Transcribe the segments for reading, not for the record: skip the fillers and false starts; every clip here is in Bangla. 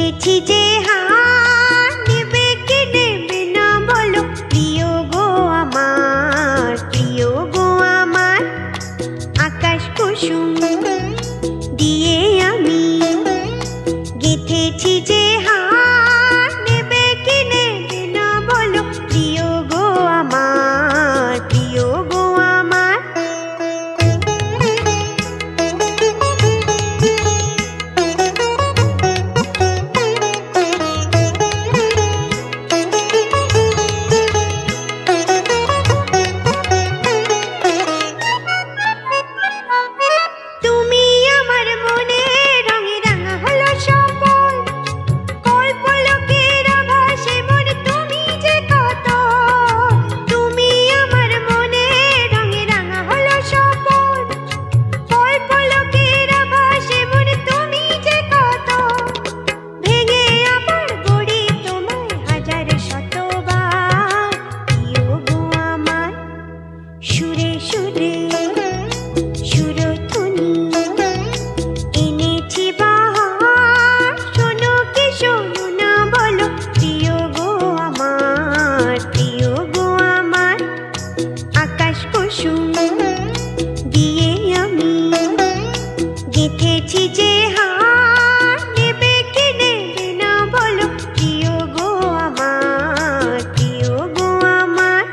গেথেছি যে হার, নেবে কি নেবে না বলো প্রিয় গো আমার, প্রিয় গো আমার। আকাশ কুসুম দিয়ে আমি গেথেছি যে হার, নেবে কি নেবে না বলো প্রিয় গো আমার, প্রিয় গো আমার। তুমি আমার মনে রঙে রাঙা হলো সপন, কল্পলোকের আভাসে মন তুমি যে কত। তুমি আমার মনে রঙে রাঙা হলো সপন, কল্পলোকের আভাসে মন তুমি যে কত। ভেঙে আবার গড়ি তোমায় হাজার শতবার, প্রিয় গো আমার। সুরে সুরে সুরধ্বনি এনেছি বাহার, শোনো কি শোনো না বলো প্রিয় গো আমার, প্রিয় গো আমার। আকাশ কুসুম দিয়ে আমি গেথেছি যে হার, নেবে কি নেবে না বলো প্রিয় গো আমার, প্রিয় গো আমার।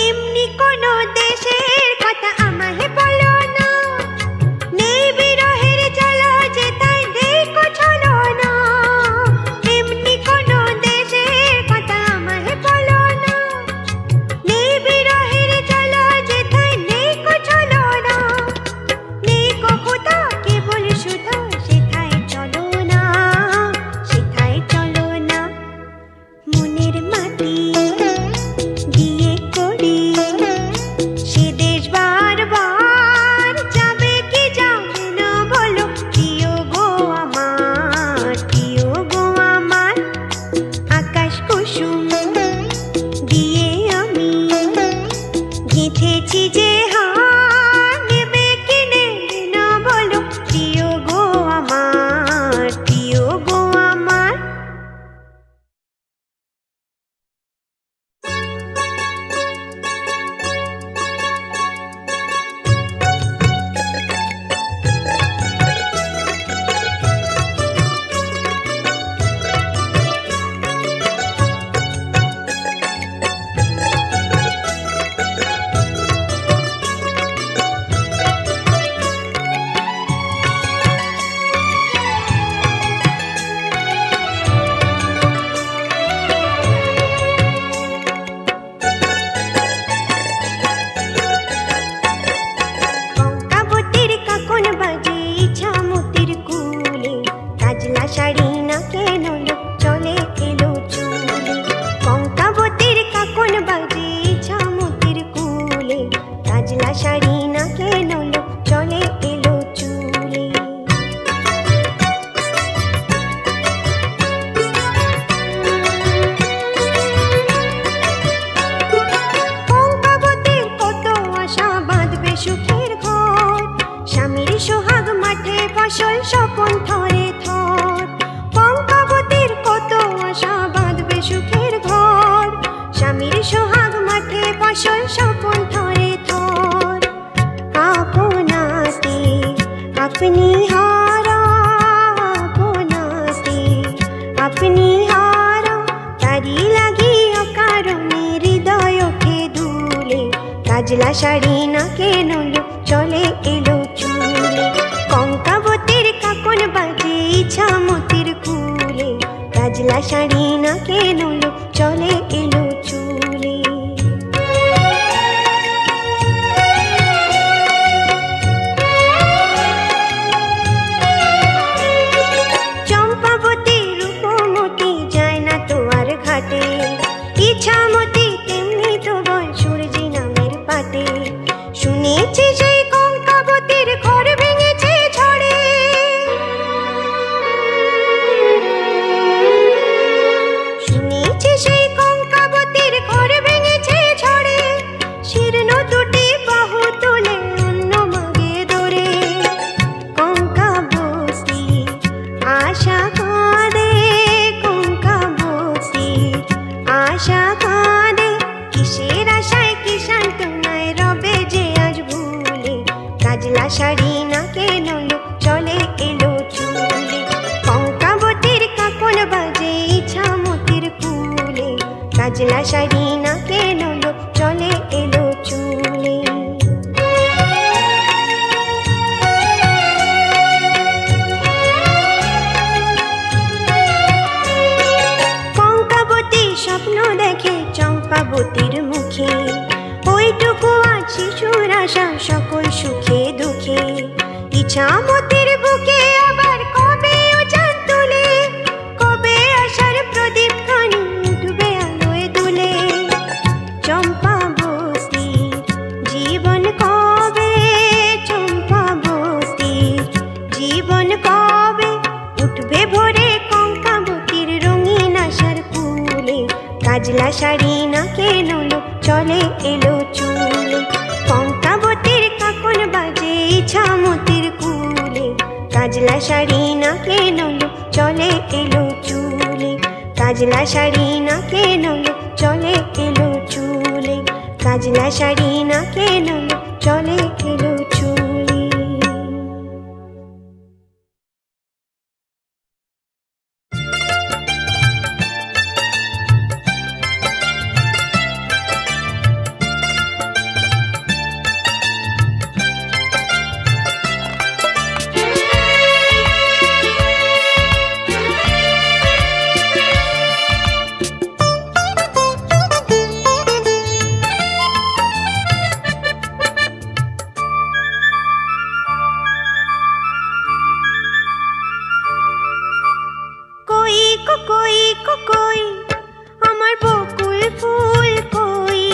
এমনি কোনো দেশের কথা আমায় বলো না, নেই বিরহের জ্বালা যে তাই দেখো ছলো না। এমনি কোনো দেশের কথা আমায় বলো না, নেই বিরহের জ্বালা যে তাই দেখো ছলো না। নেই কোথা কেবল শুধু সেথায় চলো না, সেথায় চলো না। মনের মাটি দিয়ে করি সে দেশ বারবার, যাবে কি যাবে না বলো প্রিয় গো আমার, প্রিয় গো আমার। আকাশ কুসুম দিয়ে আমি গেথেছি যে হার, নেবে কি নেবে না বলো প্রিয় গো আমার, প্রিয় গো আমার। কঙ্কাবতীর কাকন বাজে ইছামতির কুলে, কাজলা শাড়ি না কেন লোক চলে এলো চুলে। কঙ্কাবতীর কাকন বাজে ইছামতির কুলে, কাজলা শাড়ি না কেন লোক চলে এলো চুলে। কঙ্কাবতীর কত আশা বাঁধবে সুখের ঘর, স্বামীর সোহাগ মাঠে ফসল স্বপন থরে থর। কঙ্কাবতীর কত আশা বাঁধবে সুখের ঘর, স্বামীর সোহাগ মাঠে ফসল স্বপন থরে থর। আপনাতে আপনি হারা, আপনাতে আপনি হারা, তারি লাগি অকারণে হৃদয় ওঠে দুলে। কাজলা শাড়ি না কেন লোক চলে এলো চুলে। কঙ্কাবতীর কাকন বাজে ইছামতির কুলে, কাজলা শাড়ি না কেন লোক চলে এলো চুলে। চম্পাবতী রূপমতি যায় না তো আর ঘাটে, ইছামতি তেমনি তো বল সূর্যি নামের পাটে। শুনেছি সেই কঙ্কাবতীর ঘর ভেঙেছে ঝড়ে, কাজলা শাড়ি নাকে নলো চলে এলো চুলে। কঙ্কাবতী স্বপ্ন দেখে চম্পাবতীর মুখে, ওইটুকু আজ শিশুর আশা সকল সুখে দুঃখে। ইছামতির বুকে আবার কবে উজান তুলে, কবে আশার প্রদীপ খানি উঠবে আলোয় দুলে। চম্পা বস্তির জীবন কবে, চম্পা বস্তির জীবন কবে উঠবে ভোরে কঙ্কাবতীর রঙিন আশার কুলে। কাজলা শাড়ি নাকে নলো চলে এলো চুলে, কঙ্কাবতীর কাকন বাজে ইছামতির কুলে। কাজলা শাড়ি নাকে নলো চলে এলো চুলে, কাজলা শাড়ি নাকে নলো চলে এলো চুলে, কাজলা শাড়ি নাকে নলো চলে এলো চুলে। আমার বকুল ফুল কই,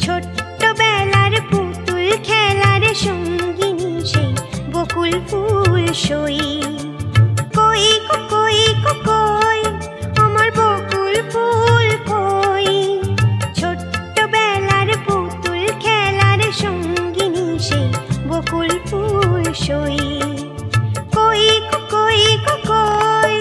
ছোট্টবেলার পুতুল খেলার সঙ্গিনী সেই বকুল ফুল সই। কই কই কই আমার বকুল ফুল কই, ছোট্টবেলার পুতুল খেলার সঙ্গিনী সেই বকুল ফুল সই। কই কই কই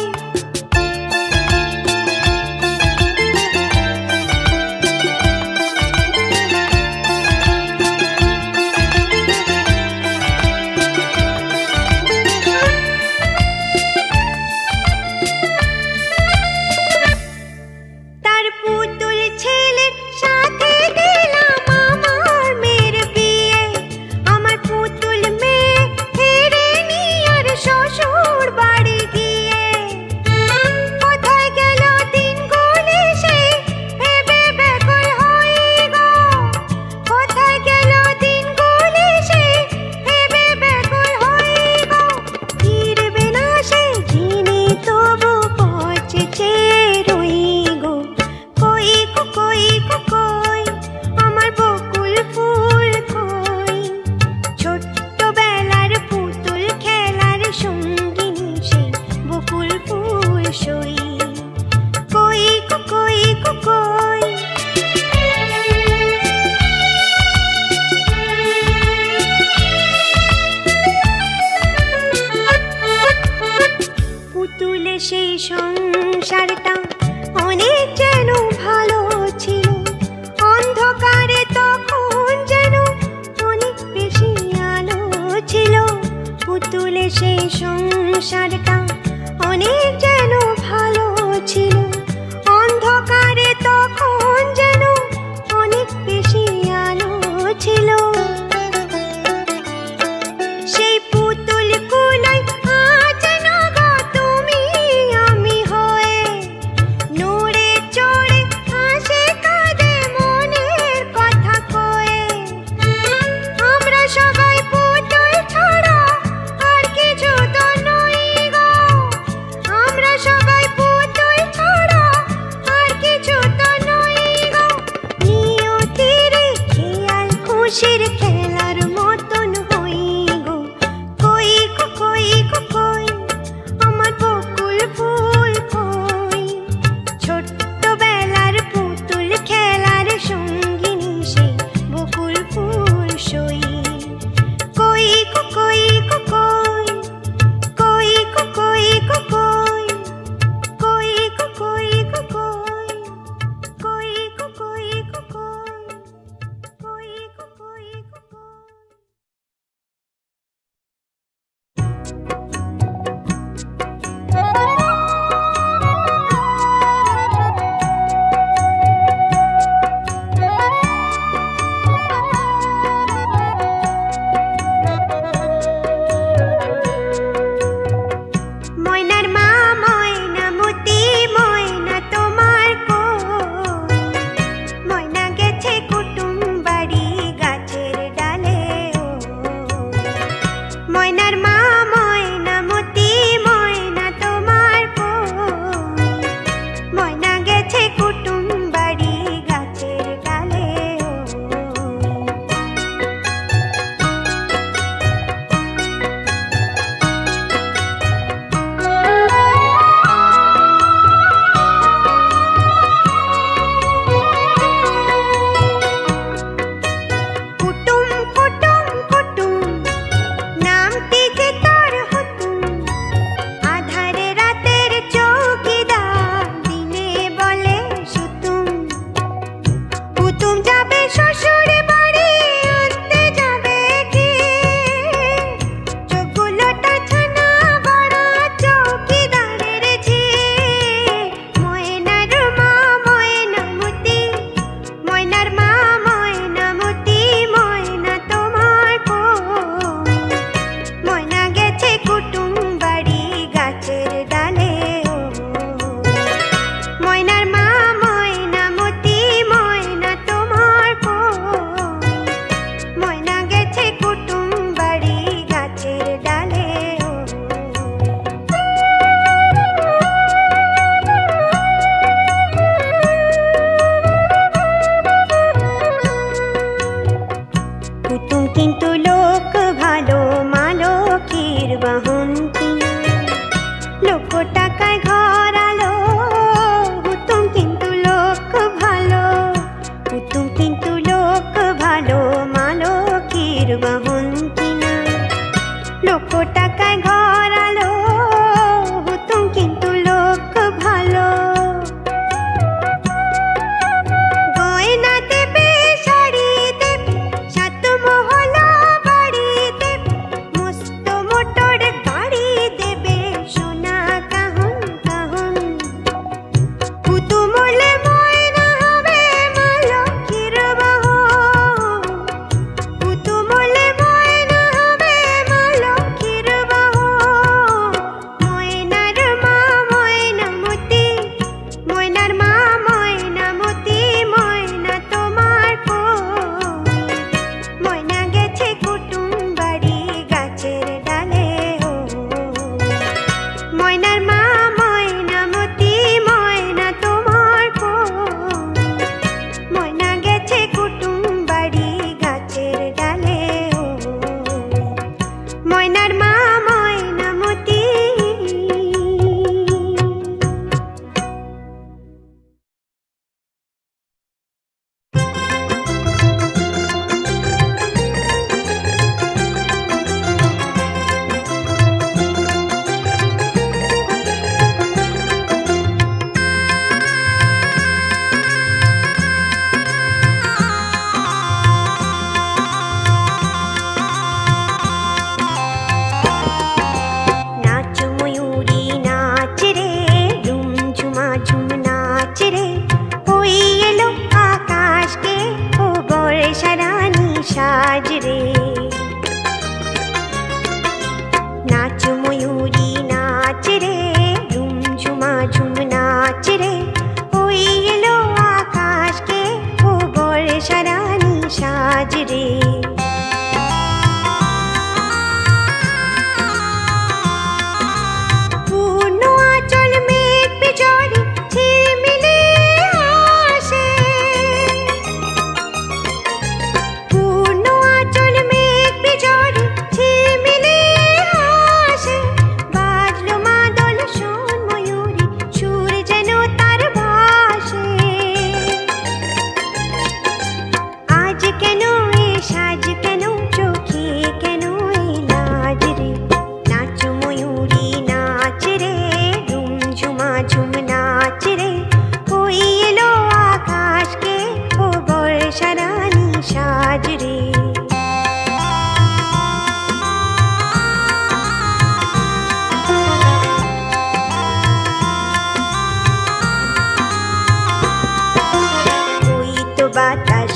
সেই সংসারটা অনেক যেন ভালো ছিল, অন্ধকারে তখন যেন অনেক বেশি আলো ছিল। পুতুলে সেই সংসারটা অনেক যেন ভালো ছিল, অন্ধকারে তখন যেন অনেক বেশি আলো ছিল। সেই পুতুল গুলোই আজ নগো তুমি আমি হয়ে, নড়ে চড়ে হাসে কাঁদে মনের কথা কয়ে। আমরা সবাই পুতুল ছাড়া আর কিছু তো নই গো, আমরা সবাই পুতুল ছাড়া আর কিছু তো নই গো। নিয়তির খেয়াল খুশির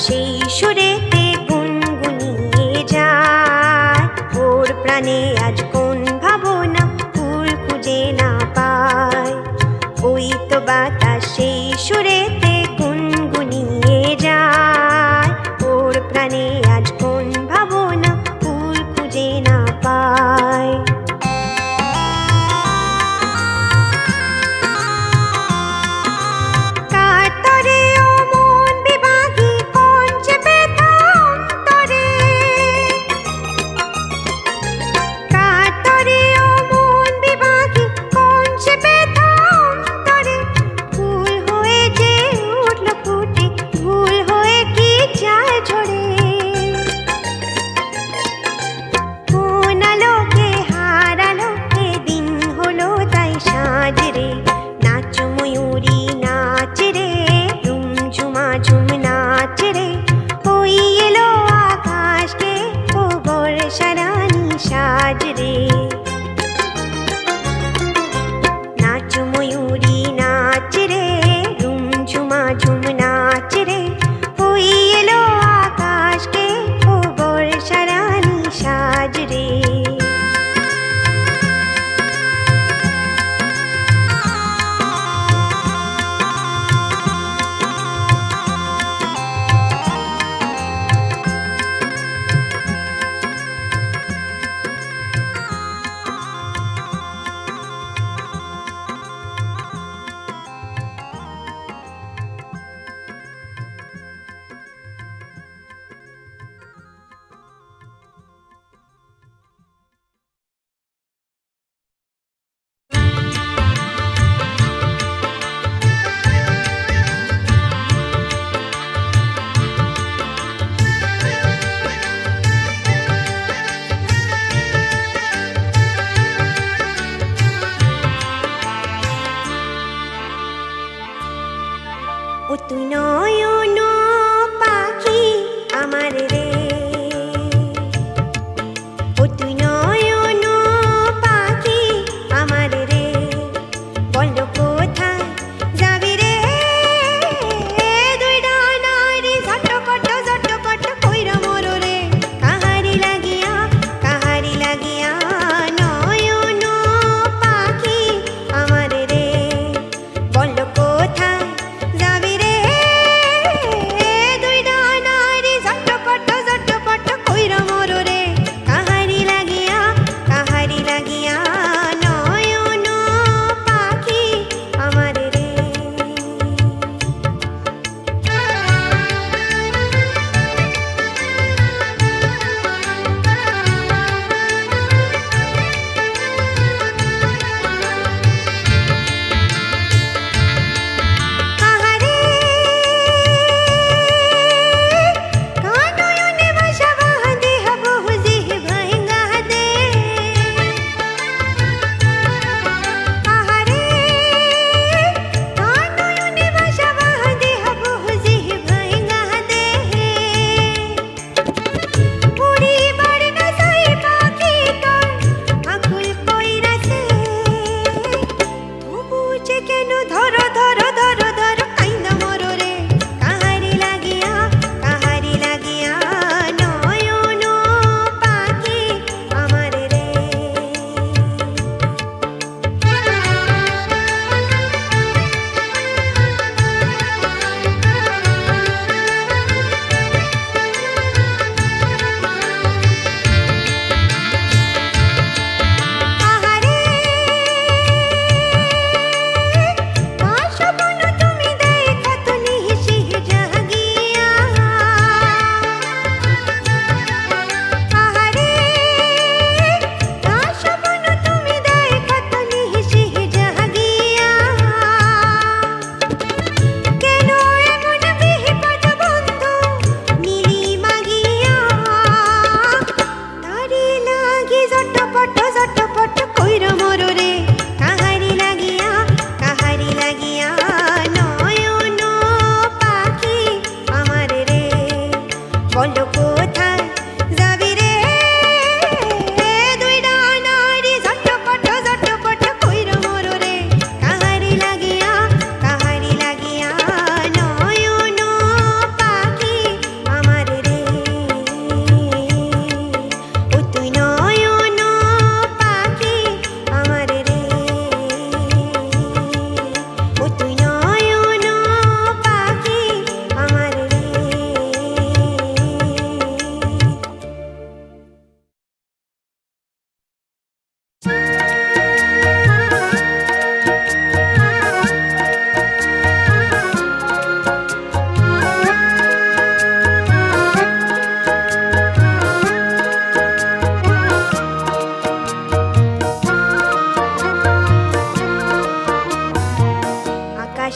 সেই সুরেতে গুনগুনিয়ে যায়, ওর প্রাণে আজ কোন ভাবনা ফুল খুঁজে না পায়। ওই তো বাতাস সেই সুরেতে গুনগুনিয়ে যায়, ওর প্রাণে আজ কোন ভাবনা ফুল খুঁজে না পায়।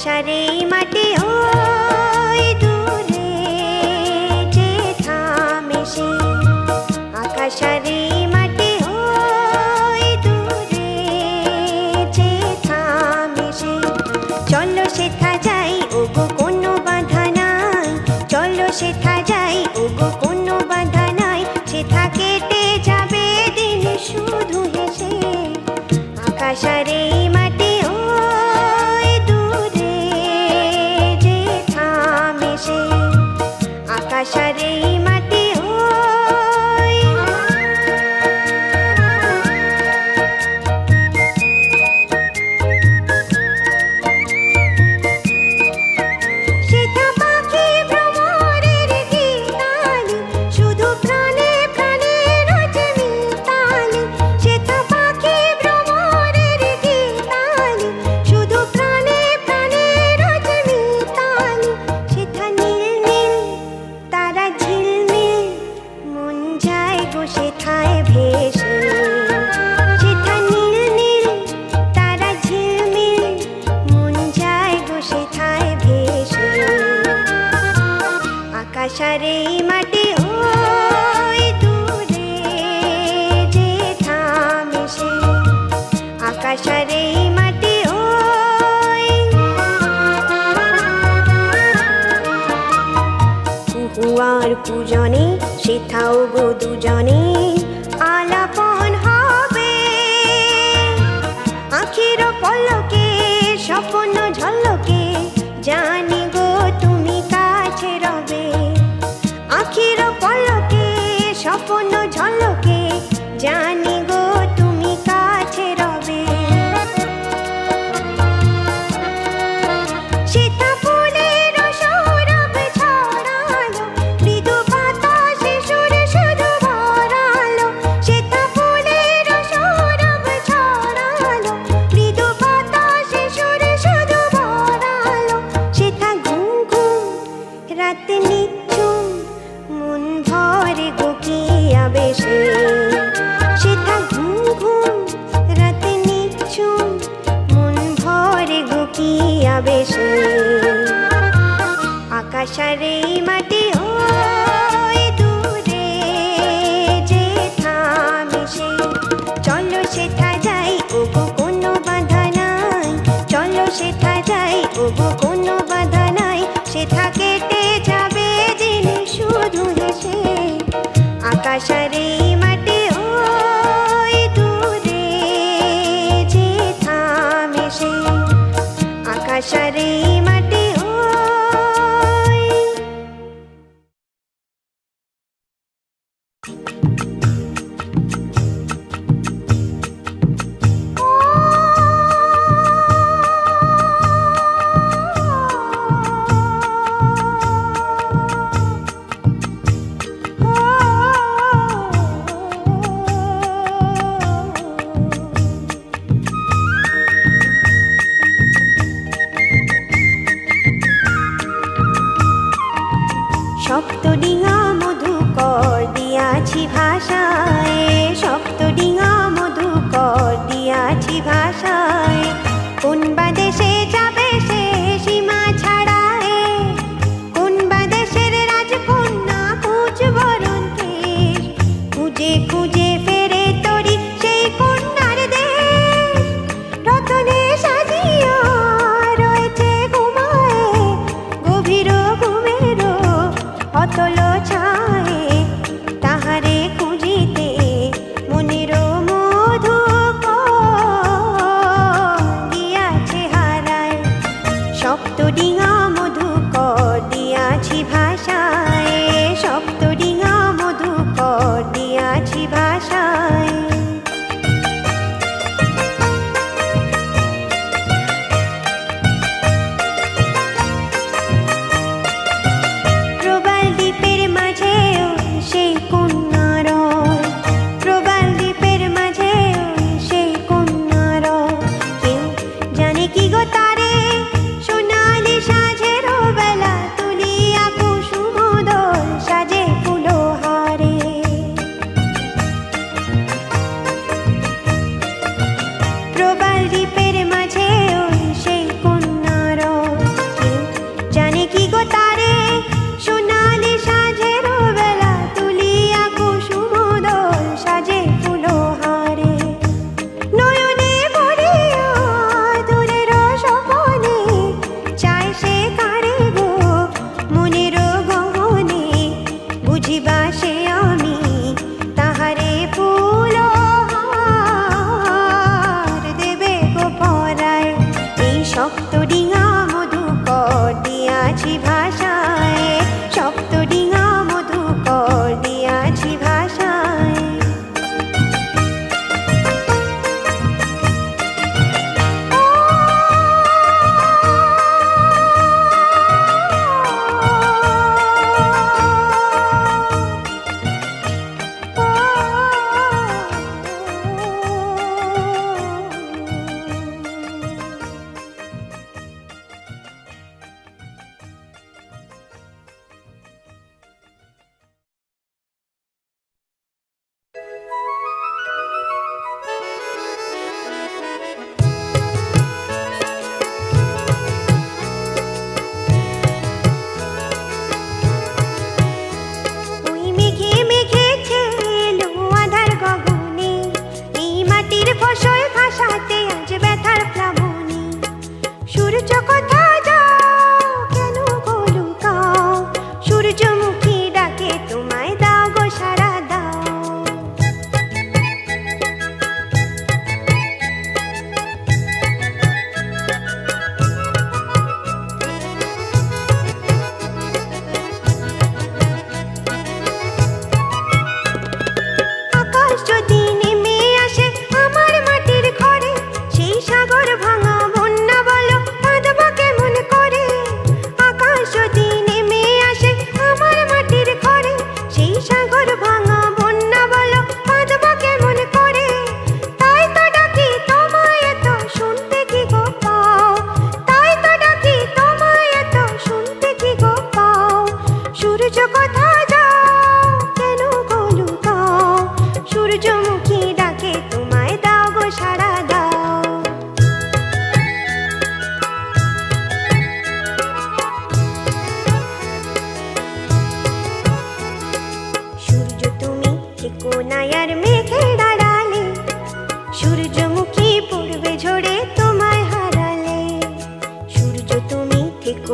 আকাশার এই মাটি ওই দূরে যে থামে সে, আকাশার এই মাটি ওই দূরে যে থামে সে। চলো সেথা যাই ওগো কোনো বাধা নাই, চলো সেথা যাই ওগো কোনো বাধা নাই, সেথা কেটে যাবে দিন শুধু হেসে। আকাশার এই মাটি ওই দূরে যে থামে সে, আকাশার এই মাটি ওই। সেথা পাখি ভ্রমরের গীতালি, শুধু প্রাণে প্রাণে রোজ মিতালি। সেথা পাখি ভ্রমরের গীতালি, শুধু প্রাণে প্রাণে রোজ মিতালি। সেথা নীল নীল তারা ঝিলমিল, মন যায় গো সেথায় ভেসে। সেথা নীল নীল তারা ঝিলমিল, মন যায় গো সেথায় ভেসে। আকাশার এই মাটি ওই দূরে যে থামে সে, আকাশার এই মাটি ওই। কুহু আর কুজনে সেথাও গো দুজনে আলাপন হবে। আখির পলকে স্বপ্ন ঝলকে, জানি গো তুমি কাছে রবে। আখির পলকে স্বপ্ন ঝলকে, জানি গো তুমি কাছে রবে। সেথা ফুলের সৌরভ ছড়ালো, মৃদু বাতাসে সুর শুধু ভরালো। সেথা ফুলের সৌরভ ছড়ালো, মৃদু বাতাসে সুর শুধু ভরালো। সেথা ঘুম ঘুম রাত নিঝুম, মন ভরে গো কি আবেশে। সেথা ঘুম ঘুম রাত নিঝুম, মন ভরে গো কি আবেশে। আকাশার এই মাটি ওই দূরে যে থামে সে। চলো সেথা যাই ওগো কোনো বাধা নাই, চলো সেথা যাই ওগো কোনো বাধা নাই, সেথা কেটে যাবে দিন শুধু হেসে। আকাশার এই মাটি ওই দূরে যে থামে সে, আকাশার এই মাটি ওই। সপ্তডিঙা মধুকর দিয়াছি ভাষায়, সপ্তডিঙা মধুকর দিয়াছি ভাষায়। কোন বা দেশে যাবে সে সীমা ছাড়ায়, কোন বা দেশের রাজকন্যা কুচবরণ কেশ। খুঁজে খুঁজে ফেরে তরি সেই কন্যার দেশ, রতনে সাজিয়া রয়েছে ঘুমায়, গভীর ঘুমের অতল ছায়ে। তাহারে খুঁজিতে মনের মধুকর গিয়াছে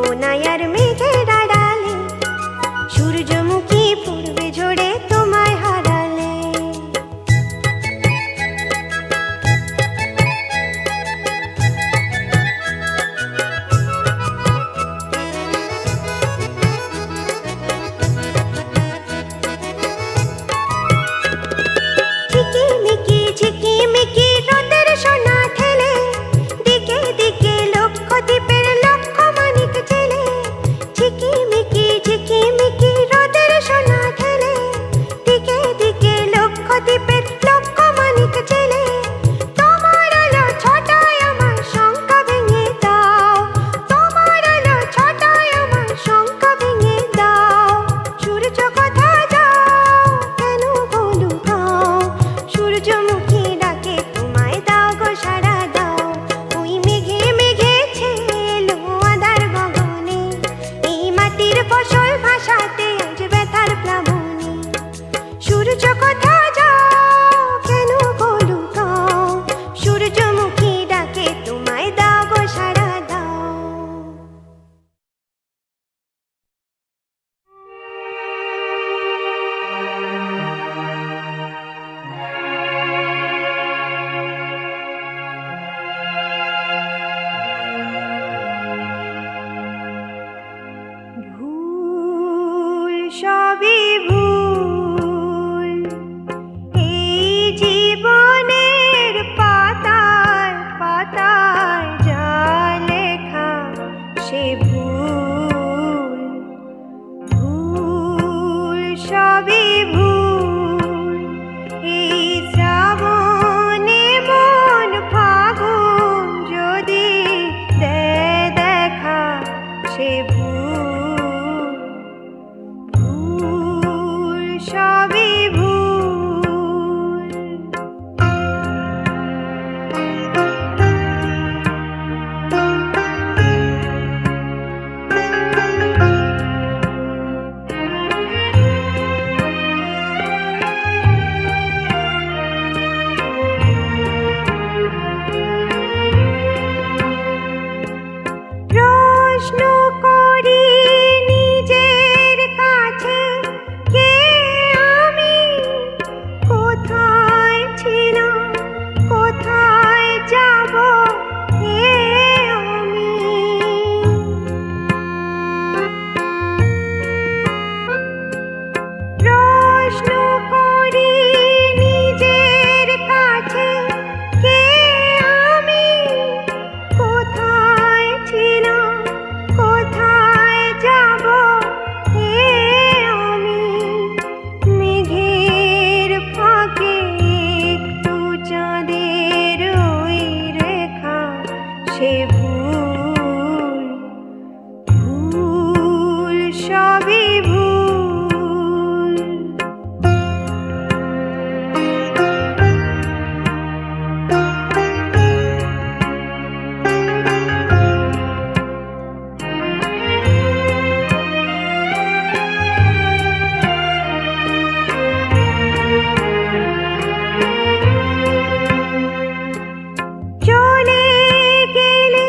কোনায় আর মেঘের আড়ালে সূর্যমুখী পূর্বে ঝরে তোমায় হারালে। ঝিকিমিকি ঝিকিমিকি রোদের সোনা ঠেলে দিকে দিকে লক্ষ্য দ্বীপের লক্ষ মানিক জেলে। ঝিকিমিকি ঝিকিমিকি রোদের সোনা ঠেলে দিকে দিকে লক্ষ্য দ্বীপের লক্ষ মানিক জেলে। তোমার আলো ছটায় আমার শঙ্কা ভেঙে দাও, তোমার আলো ছটায় আমার শঙ্কা ভেঙে দাও। সূর্য কোথায় যাও কেন বলো গাও, সূর্যমুখী ডাকে তোমায় দাও গো সাড়া দাও। ওই মেঘে মেঘে ছেলো আধার গগনে, এই মাটির ফসল ভাসাতে আজ ব্যথার প্লাবনে। সূর্য কোথায় যাও কেন বলো গাও, সূর্যমুখী ডাকে তোমায় দাও গো সাড়া দাও। ভুল সবই ভুল, এই জীবনের পাতায় পাতায় যা লেখা সে ভুল। ভুল সবই ভুল, এই শ্রাবণে মন ফাগুন যদি দেয় দেখা সে ভুল। ভুল সবই ভুল। প্রশ্ন করি নিজের কাছে, কে আমি, কোথায় ছিলাম, কোথায় যাব হে আমি। প্রশ্ন করি নিজের কাছে, কে আমি, কোথায় ছিলাম, কোথায় যাব হে আমি। মেঘের ফাঁকে একটু চাঁদের ওই রেখা সে ভুল। ভুল সবই ভুল। চলে গেলে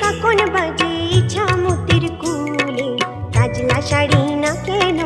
কাকন বাজে ইছামতির কুলে, কাজলা শাড়ি না কেন